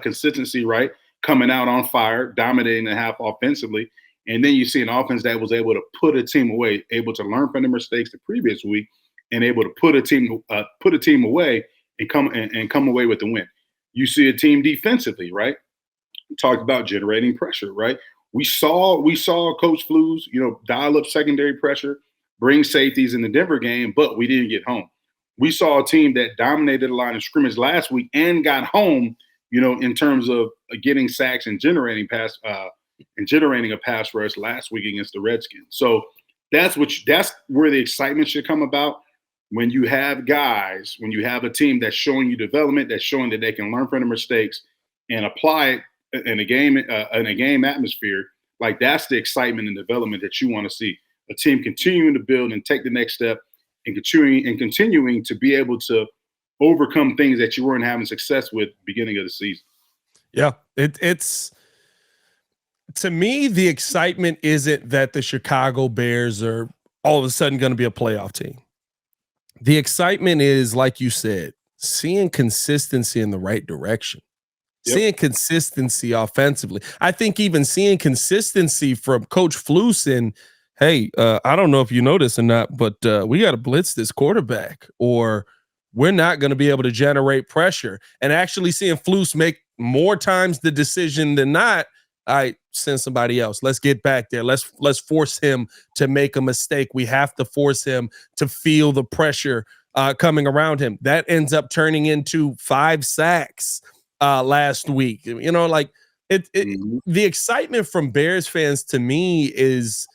consistency, right? Coming out on fire, dominating the half offensively. And then you see an offense that was able to put a team away, able to learn from the mistakes the previous week, and able to put a team away and come away with the win. You see a team defensively, right? We talked about generating pressure, right? We saw Coach Flus, dial up secondary pressure, bring safeties in the Denver game, but we didn't get home. We saw a team that dominated the line of scrimmage last week and got home, in terms of getting sacks and generating a pass rush last week against the Redskins. So that's where the excitement should come about. When you have a team that's showing you development, that's showing that they can learn from their mistakes and apply it in a game atmosphere, like that's the excitement and development that you want to see. A team continuing to build and take the next step and continuing to be able to overcome things that you weren't having success with beginning of the season. Yeah, it's to me, the excitement isn't that the Chicago Bears are all of a sudden going to be a playoff team. The excitement is, like you said, seeing consistency in the right direction, seeing consistency offensively. I think even seeing consistency from Coach Flus in, hey, I don't know if you know this or not, but we got to blitz this quarterback, or we're not going to be able to generate pressure. And actually seeing Flus make more times the decision than not, I send somebody else. Let's get back there. Let's force him to make a mistake. We have to force him to feel the pressure coming around him. That ends up turning into 5 sacks last week. The excitement from Bears fans to me is,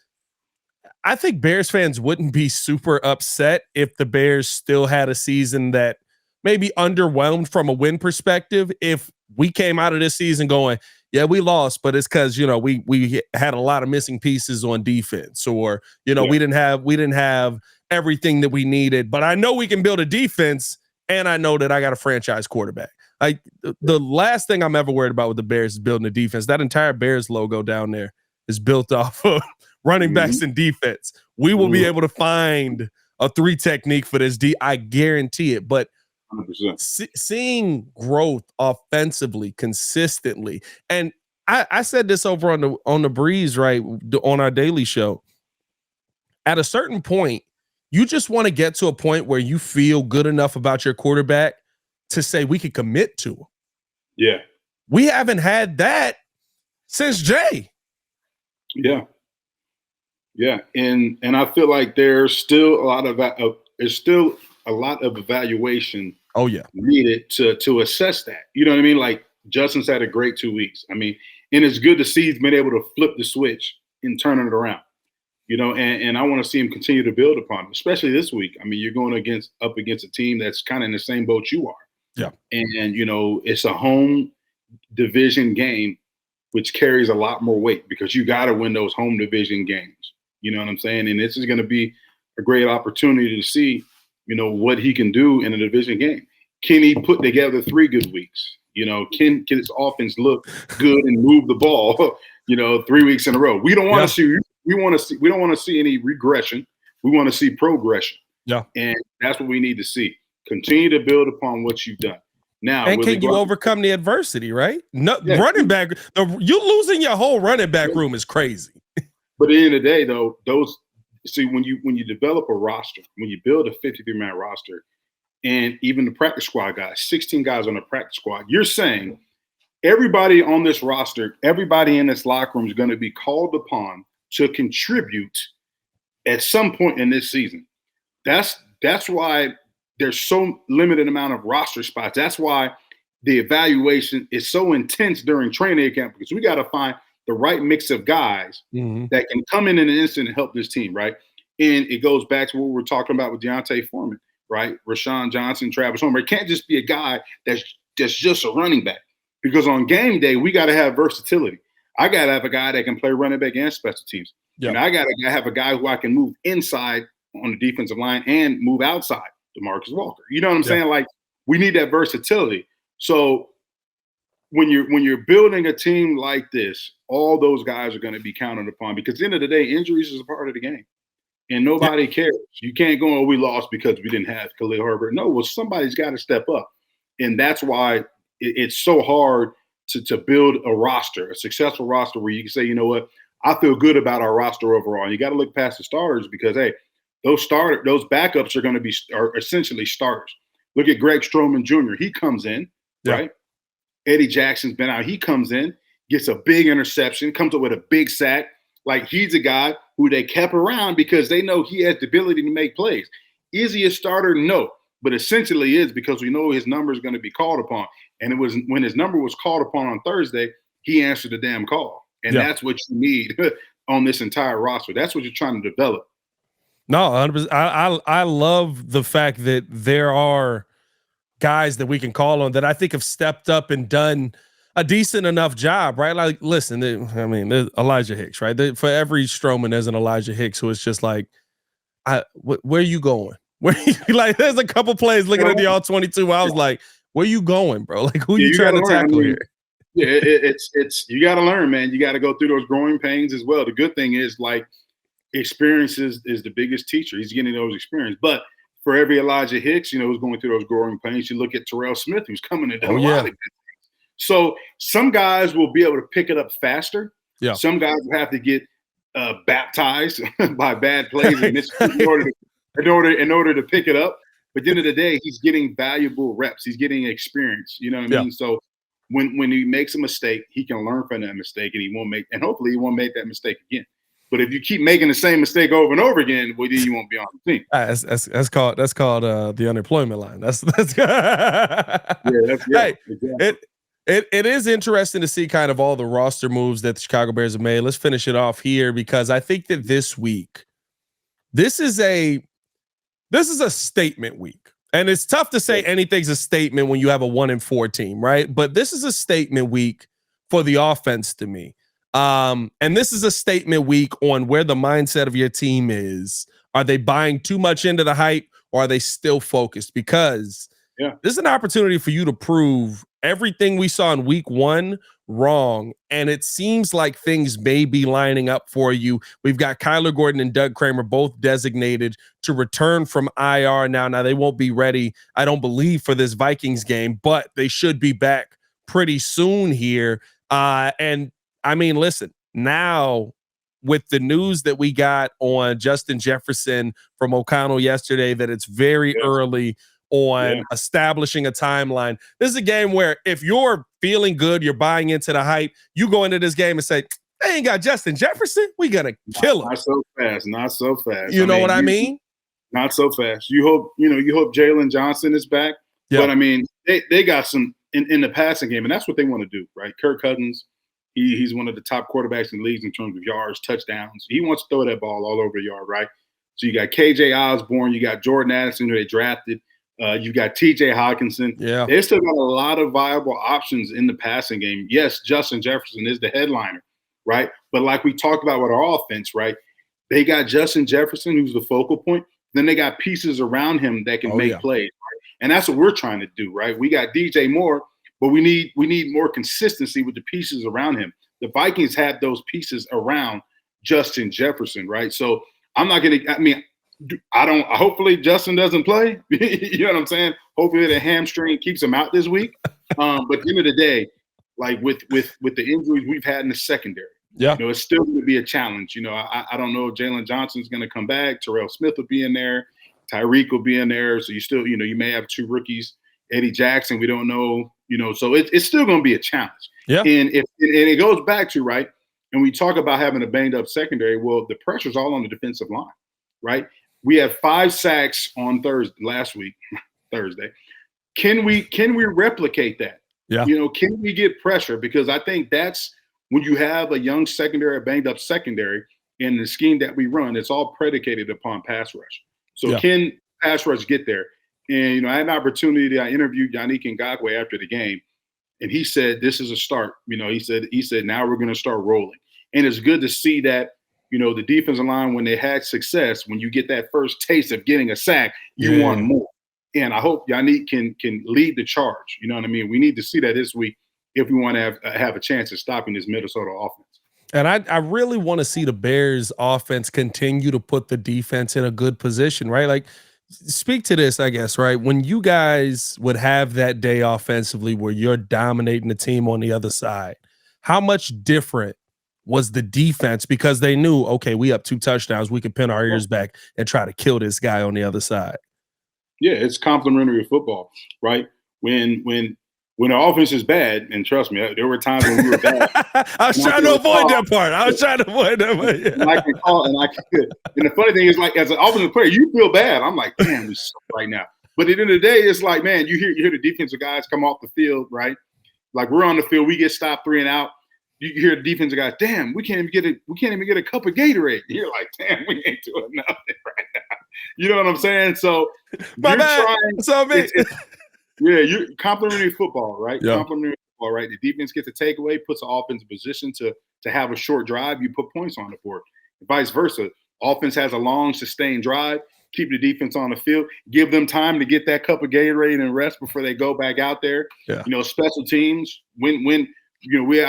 I think Bears fans wouldn't be super upset if the Bears still had a season that maybe underwhelmed from a win perspective. If we came out of this season going, yeah, we lost, but it's because we had a lot of missing pieces on defense, or we didn't have everything that we needed. But I know we can build a defense, and I know that I got a franchise quarterback. Like the last thing I'm ever worried about with the Bears is building a defense. That entire Bears logo down there is built off of running backs and defense. We will be able to find a 3 technique for this I guarantee it. But seeing growth offensively consistently, and I said this over on the Breeze, right, on our daily show. At a certain point, you just want to get to a point where you feel good enough about your quarterback to say we could commit to him. Yeah, we haven't had that since Jay. Yeah, and I feel like there's still a lot of evaluation. Oh yeah, needed to assess that. You know what I mean? Like Justin's had a great 2 weeks. I mean, and it's good to see he's been able to flip the switch and turn it around. And I want to see him continue to build upon it, especially this week. I mean, you're going up against a team that's kind of in the same boat you are. Yeah, and it's a home division game, which carries a lot more weight because you got to win those home division games. You know what I'm saying? And this is going to be a great opportunity to see, what he can do in a division game. Can he put together 3 good weeks? Can his offense look good and move the ball, 3 weeks in a row? We don't want to see. We don't want to see any regression. We want to see progression. Yeah, and that's what we need to see. Continue to build upon what you've done. Now, and can you overcome the adversity? Right? No, running back. You losing your whole running back room is crazy. But at the end of the day, though, when you develop a roster, when you build a 53-man roster, and even the practice squad guys, 16 guys on the practice squad, you're saying everybody on this roster, everybody in this locker room is going to be called upon to contribute at some point in this season. That's why there's so limited amount of roster spots. That's why the evaluation is so intense during training camp, because we got to find the right mix of guys that can come in an instant and help this team, right? And it goes back to what we were talking about with Deontay Foreman, right? Roschon Johnson, Travis Homer. It can't just be a guy that's just a running back, because on game day, we got to have versatility. I got to have a guy that can play running back and special teams. Yeah. And I got to have a guy who I can move inside on the defensive line and move outside, DeMarcus Walker. You know what I'm saying? Like, we need that versatility. So when you're building a team like this, all those guys are going to be counted upon, because at the end of the day, injuries is a part of the game. And nobody cares. You can't go, we lost because we didn't have Khalil Herbert. No, well, somebody's got to step up. And that's why it's so hard to build a roster, a successful roster where you can say, you know what, I feel good about our roster overall. And you got to look past the starters, because, hey, those backups are essentially starters. Look at Greg Stroman Jr. He comes in, right? Eddie Jackson's been out. He comes in, gets a big interception, comes up with a big sack. Like, he's a guy who they kept around because they know he has the ability to make plays. Is he a starter? No. but essentially is because we know his number is going to be called upon. And it was when his number was called upon on Thursday, he answered the damn call. And that's what you need on this entire roster. That's what you're trying to develop. No, 100%. I love the fact that there are guys that we can call on that I think have stepped up and done a decent enough job, right? Like, listen, there's Elijah Hicks, right? For every Strowman, there's an Elijah Hicks who is just like, where are you going? Like, there's a couple plays looking at the all-22. I was like, where you going, bro? Like, who you trying to tackle here? Yeah, it's you got to learn, man. You got to go through those growing pains as well. The good thing is, like, experience is the biggest teacher. He's getting those experience. But for every Elijah Hicks, who's going through those growing pains, you look at Terrell Smith, who's coming into a lot of good things. So some guys will be able to pick it up faster. Yeah. Some guys will have to get baptized by bad plays in order to pick it up. But at the end of the day, he's getting valuable reps. He's getting experience. You know what I mean? So when he makes a mistake, he can learn from that mistake, and hopefully he won't make that mistake again. But if you keep making the same mistake over and over again, well, then you won't be on the team. That's called the unemployment line. That's hey, exactly. It is interesting to see kind of all the roster moves that the Chicago Bears have made. Let's finish it off here because I think that this week, this is a statement week. And it's tough to say anything's a statement when you have a 1-4 team, right? But this is a statement week for the offense to me. And this is a statement week on where the mindset of your team is. Are they buying too much into the hype, or are they still focused? Because this is an opportunity for you to prove everything we saw in week 1 wrong. And it seems like things may be lining up for you. We've got Kyler Gordon and Doug Kramer both designated to return from IR now. Now, they won't be ready, I don't believe, for this Vikings game, but they should be back pretty soon here. And I mean, listen, now with the news that we got on Justin Jefferson from O'Connell yesterday, that it's very early on establishing a timeline. This is a game where if you're feeling good, you're buying into the hype, you go into this game and say, they ain't got Justin Jefferson, we gonna kill him. Not so fast. You know what I mean? Not so fast. You hope Jalen Johnson is back. But I mean, they got some in the passing game, and that's what they want to do, right? Kirk Cousins, he's one of the top quarterbacks in the league in terms of yards, touchdowns. He wants to throw that ball all over the yard, right? So you got KJ Osborne, you got Jordan Addison, who they drafted. You got TJ Hawkinson. Yeah. They still got a lot of viable options in the passing game. Yes, Justin Jefferson is the headliner, right? But like we talked about with our offense, right? They got Justin Jefferson, who's the focal point. Then they got pieces around him that can make plays, right? And that's what we're trying to do, right? We got DJ Moore, but we need more consistency with the pieces around him. The Vikings have those pieces around Justin Jefferson, right? So I'm not going to – I mean, hopefully Justin doesn't play. You know what I'm saying? Hopefully the hamstring keeps him out this week. But at the end of the day, like with the injuries we've had in the secondary, it's still going to be a challenge. I don't know if Jalen Johnson's going to come back. Terrell Smith will be in there. Tyreek will be in there. So you still, you may have 2 rookies. Eddie Jackson, we don't know. So it's still going to be a challenge. Yeah. And it goes back to, right, and we talk about having a banged up secondary. Well, the pressure's all on the defensive line, right? We had 5 sacks on Thursday. Can we replicate that? Yeah. Can we get pressure? Because I think that's when you have a young secondary, a banged up secondary, in the scheme that we run, it's all predicated upon pass rush. So can pass rush get there? And I had an opportunity. I interviewed Yannick Ngakoue after the game, and he said this is a start. He said now we're going to start rolling, and it's good to see that. The defensive line, when they had success, when you get that first taste of getting a sack, you want more. And I hope Yannick can lead the charge. You know what I mean? We need to see that this week if we want to have a chance of stopping this Minnesota offense. And I really want to see the Bears offense continue to put the defense in a good position, right? Like, speak to this, I guess, right? When you guys would have that day offensively where you're dominating the team on the other side, how much different was the defense? Because they knew, okay, we up 2 touchdowns, we can pin our ears back and try to kill this guy on the other side. Yeah, it's complementary football, right? When the offense is bad, and trust me, there were times when we were bad. I was trying to avoid that part. And the funny thing is, like, as an offensive player, you feel bad. I'm like, damn, we suck right now. But at the end of the day, it's like, man, you hear the defensive guys come off the field, right? Like we're on the field, we get stopped 3 and out. You hear the defensive guys, damn, we can't even get a cup of Gatorade. You're like, damn, we ain't doing nothing right now. You know what I'm saying? So you're complimentary football, right? Yeah. Complimentary football, right? The defense gets a takeaway, puts the offense in position to have a short drive. You put points on the board. Vice versa. Offense has a long, sustained drive. Keep the defense on the field. Give them time to get that cup of Gatorade and rest before they go back out there. Yeah. Special teams. When we had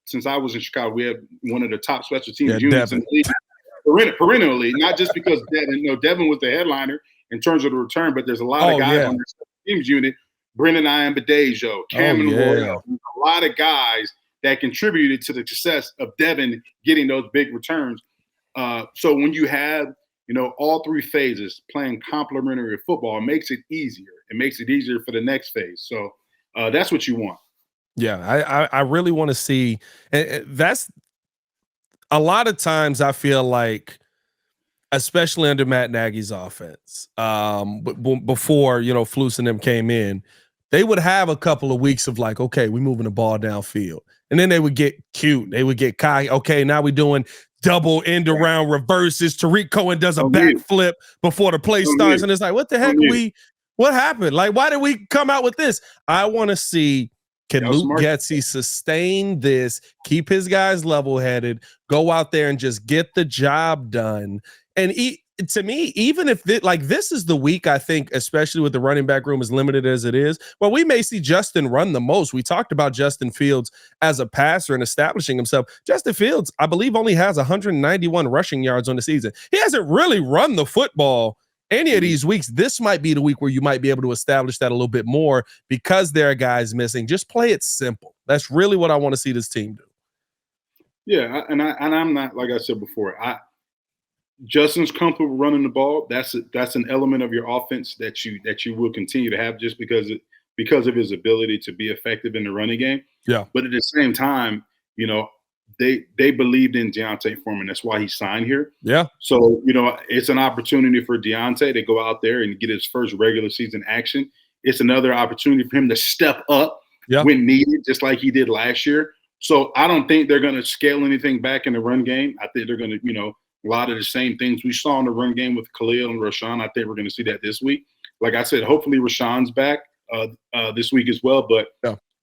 since I was in Chicago, we had one of the top special teams units in the league, perennially. Not just because Devin was the headliner in terms of the return, but there's a lot of guys on the special teams unit. Brendan Iambadejo, Cameron Royal, a lot of guys that contributed to the success of Devin getting those big returns. So when you have, all 3 phases playing complementary football, it makes it easier. It makes it easier for the next phase. So that's what you want. Yeah, I really want to see. That's a lot of times I feel like, especially under Matt Nagy's offense, before, Flus and them came in, they would have a couple of weeks of like, okay, we're moving the ball downfield. And then they would get cute. They would get cocky. Okay, now we're doing double end around reverses. Tariq Cohen does a backflip before the play starts. And it's like, what the heck what happened? Like, why did we come out with this? I want to see, can Luke Getsy sustain this, keep his guys level-headed, go out there and just get the job done. And to me, even if this is the week, I think, especially with the running back room as limited as it is, well, we may see Justin run the most. We talked about Justin Fields as a passer and establishing himself. Justin Fields, I believe, only has 191 rushing yards on the season. He hasn't really run the football any of these weeks. This might be the week where you might be able to establish that a little bit more because there are guys missing. Just play it simple. That's really what I want to see this team do. Yeah, and I'm not, like I said before, Justin's comfortable running the ball. That's an element of your offense that you will continue to have just because of his ability to be effective in the running game. Yeah. But at the same time, they believed in Deontay Foreman. That's why he signed here. Yeah. So, it's an opportunity for Deontay to go out there and get his first regular season action. It's another opportunity for him to step up when needed, just like he did last year. So I don't think they're going to scale anything back in the run game. I think they're going to, a lot of the same things we saw in the run game with Khalil and Roschon. I think we're going to see that this week. Like I said, hopefully Roschon's back this week as well. But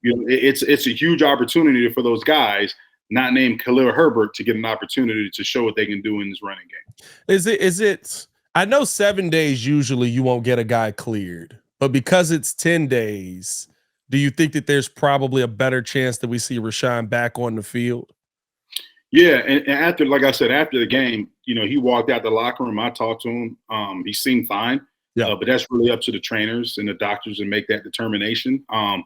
it's a huge opportunity for those guys, not named Khalil Herbert, to get an opportunity to show what they can do in this running game. Is it? I know 7 days usually you won't get a guy cleared, but because it's 10 days, do you think that there's probably a better chance that we see Roschon back on the field? Yeah, and after, like I said, after the game, he walked out the locker room. I talked to him. He seemed fine. Yeah, but that's really up to the trainers and the doctors to make that determination. I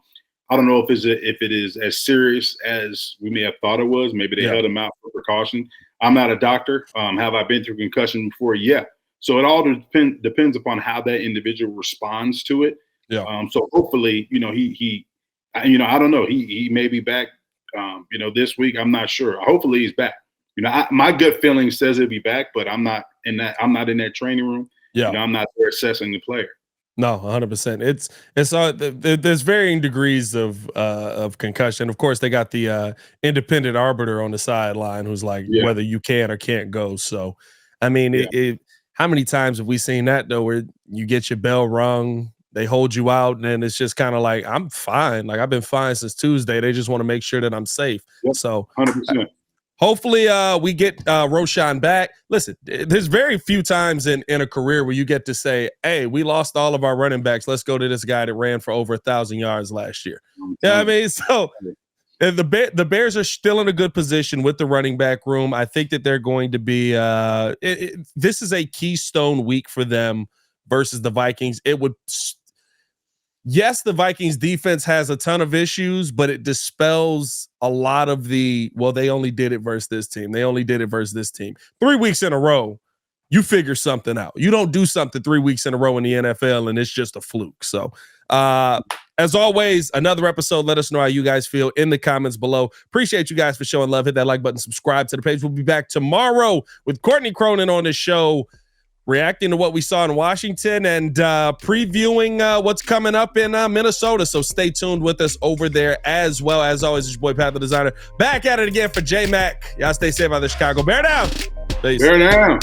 don't know if it is as serious as we may have thought it was. Maybe they held him out for precaution. I'm not a doctor. Have I been through concussion before? Yeah. So it all depends upon how that individual responds to it. Yeah. So hopefully, he I don't know. He may be back. This week, I'm not sure. Hopefully he's back. My gut feeling says he'll be back, but I'm not in that training room. Yeah. I'm not there assessing the player. No, 100%. There's varying degrees of concussion. Of course, they got the independent arbiter on the sideline who's like whether you can or can't go. So, I mean, how many times have we seen that though, where you get your bell rung, they hold you out, and then it's just kind of like, I'm fine. Like, I've been fine since Tuesday. They just want to make sure that I'm safe. Yep, so 100%. Hopefully we get Roschon back. Listen, there's very few times in a career where you get to say, hey, we lost all of our running backs. Let's go to this guy that ran for over 1,000 yards last year. Yeah, I mean, so the Bears are still in a good position with the running back room. I think that they're going to be this is a keystone week for them versus the Vikings. Yes, the Vikings defense has a ton of issues, but it dispels a lot of they only did it versus this team. They only did it versus this team. 3 weeks in a row, you figure something out. You don't do something 3 weeks in a row in the NFL, and it's just a fluke. So, as always, another episode. Let us know how you guys feel in the comments below. Appreciate you guys for showing love. Hit that like button, subscribe to the page. We'll be back tomorrow with Courtney Cronin on the show. reacting to what we saw in Washington and previewing what's coming up in Minnesota. So stay tuned with us over there as well. As always, it's your boy Pat the Designer. Back at it again for J-Mac. Y'all stay safe out of Chicago. Bear down. Peace. Bear down.